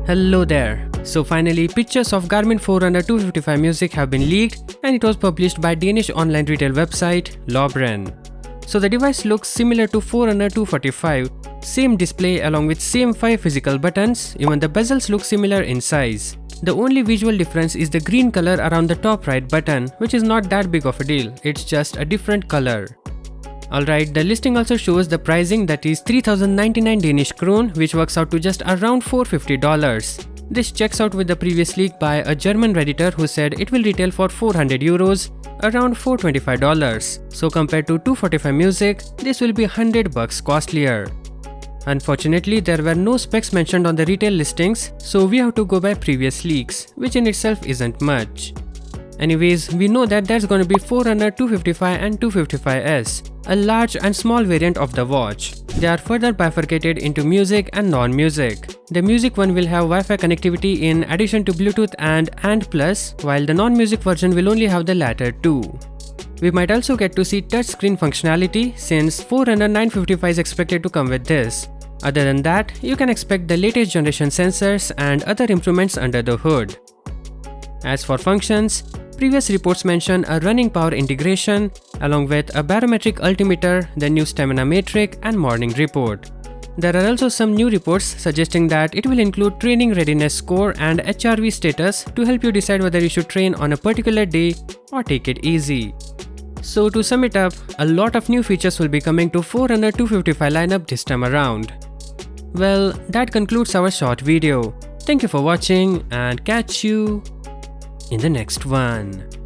Hello there. So finally, pictures of Garmin Forerunner 255 Music have been leaked and it was published by Danish online retail website Lobren. So the device looks similar to Forerunner 245, same display along with same 5 physical buttons, even the bezels look similar in size. The only visual difference is the green color around the top right button, which is not that big of a deal, it's just a different color. Alright, the listing also shows the pricing, that is 3099 Danish krone, which works out to just around $450. This checks out with the previous leak by a German redditor who said it will retail for 400 euros, around $425. So compared to 245 Music, this will be $100 costlier. Unfortunately, there were no specs mentioned on the retail listings, so we have to go by previous leaks, which in itself isn't much. Anyways, we know that there's gonna be Forerunner 255 and 255S, a large and small variant of the watch. They are further bifurcated into music and non-music. The music one will have Wi-Fi connectivity in addition to Bluetooth and AND+, while the non-music version will only have the latter two. We might also get to see touchscreen functionality since Forerunner 955 is expected to come with this. Other than that, you can expect the latest generation sensors and other improvements under the hood. As for functions, previous reports mention a running power integration along with a barometric altimeter, the new stamina metric and morning report. There are also some new reports suggesting that it will include training readiness score and HRV status to help you decide whether you should train on a particular day or take it easy. So to sum it up, a lot of new features will be coming to Forerunner 255 lineup this time around. Well, that concludes our short video. Thank you for watching and catch you in the next one.